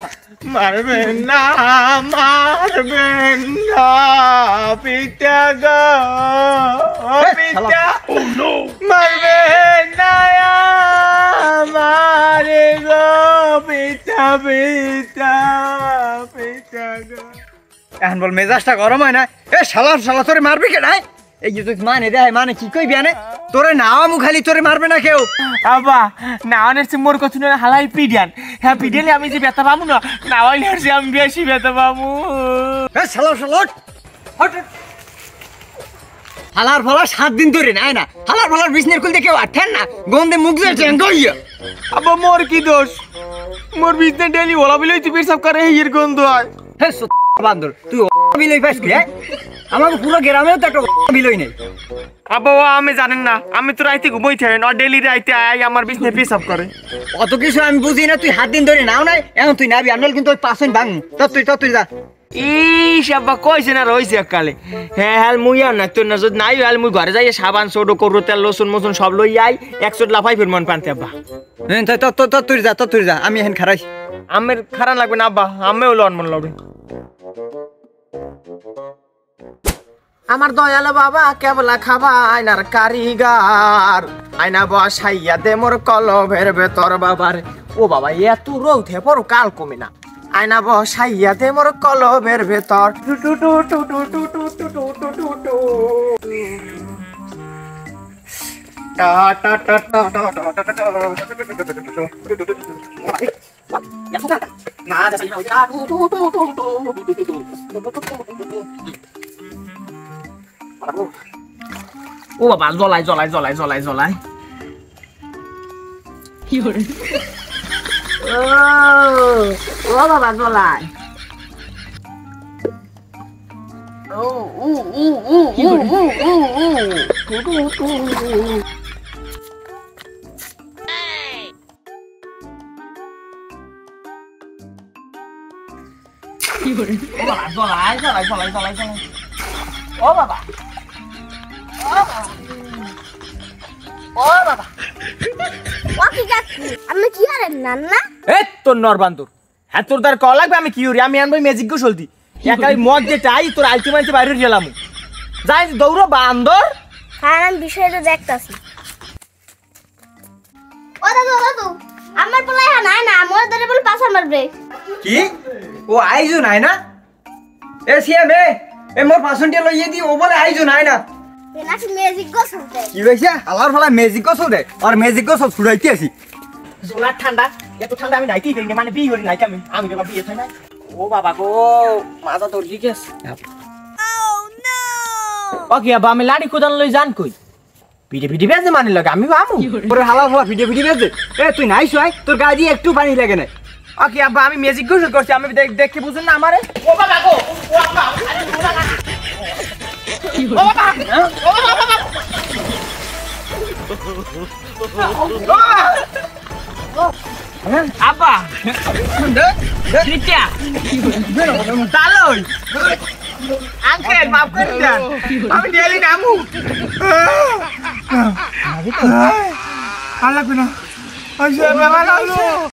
মারবেন না মারবেন না পিতা গো পিতা মারবেন না মারে গো পিতা পিতা পিতা গো। এখন বল মেজাজটা গরম হয় না? এ শালা শালা তোরে মারবি কে নাই? এই যে তুই মানে দেয় মানে কি কইবি আনে? তোরে নাও মু খালি তোরে মারবে না কেউ। আবা নাওনের সে মোর কথা না হালাই পিডিয়ান হ্যাঁ পিডিয়ালে আমি যে ব্যথা পাবো না নাওয়াইলে আর যে আমি বেশি ব্যথা পাবো। এ শালা শালা হট হালার ফালা 7 দিন ধরে নাই না হালার ফালার বিছনের খুলতে কেউ আঠেন না গন্ধে মুখ দিয়ে টেঙ্গ হইয়া। আবা মোর কি দোষ? মোর বিছনে ডেলি ওলা বিলই তুই পেশাব করে এর গন্ধ হয়। হে বান্দর তুই বিলই পাস কি? আমাকে পুরো গ্রামেও তো একটা বিলই নেই। আবা আমি জানেন না আমি তো রাইতে ঘুমোই থাকে না ডেলি রাইতে আই আমার বিছনে পেশাব করে। অত কিছু আমি বুঝি না তুই 7 দিন ধরে নাও নাই এখন তুই নাবি আনল কিন্তু ওই পাছন ভাঙ তুই যা। ইস আব্বা কইছে না রইছে কালে হ্যাঁ হ্যাঁ মুই আর না তোর না যদি নাই হল মুই ঘরে যাই সাবান সোডো করো তেল লসুন মসুন সব লই আই 100 লাফাই ফির মন পানতে আব্বা। হ্যাঁ তুই যা আমি এখন খারাই। আমের খারাপ লাগবে না আব্বা আমিও লন মন লড়ে। আমার দয়ালো বাবা কেবলা খাবা আয়নার কারিগার আয়না বসাইয়া দে মোর কলবের ভেতর বাবার। ও বাবা এত রৌথে পড়ো কাল কমে না আয়না বসাইয়া দে মোর কলবের ভেতর ও বাবা জ্বলাই জ্বলাই জ্বলাই জ্বলাই জ্বলাই ও বাবা জ্বলাই জ্বলাই জ্বলাই জ্বলাই জ্বলাই জ্বলাই ও বাবা তোর নরবান্দর হ্যাঁ তোর তার কল লাগবে আমি কি করি আমি আনবো ম্যাজিক গো চলতি একাই মদ যে চাই তোর আইতে মাইতে বাইরে গেলাম যাই দৌড়ো বান্দর। হ্যাঁ আমি বিষয়টা দেখতাছি। ও দাদু আমার পোলাই নাই না মোর ধরে বল পাছা মারবে কি ও আইজো নাই না? এ সিএম এ মোর পাছনটি লইয়ে দি ও বলে আইজো নাই না নাকি ম্যাজিক গো চলতে কি হইছে আলার ফালা ম্যাজিক গো চলে আর ম্যাজিক গো সব ছুড়াইতে আসি। জোলার ঠান্ডা এত ঠান্ডা আমি নাইতেই দেই না মানে বিয়ে করি নাইতে আমি বাবা বিয়ে থাই না। ও বাবা গো মাজা তোর ঠিক আছে। ওকে আবা আমি লাড়ি কোদাল লই জান কই ভিডিও বেজে মানে লাগে আমি আমু ওরে হালা ফালা ভিডিও বেজে এ তুই নাই শুয়াই তোর গা দিয়ে একটু পানি লাগে না। ওকে আবা আমি ম্যাজিক গোসল করছি আমি দেখে বুঝুন না আমারে। ও বাবা গো ও বাবা আরে ও বাবা ও বাবা আব্বা রিটা তালই আঙ্কেল মাফ করে দেন আমি ডেলি নামু আর লাগবে না আইসা বাবা নামলো।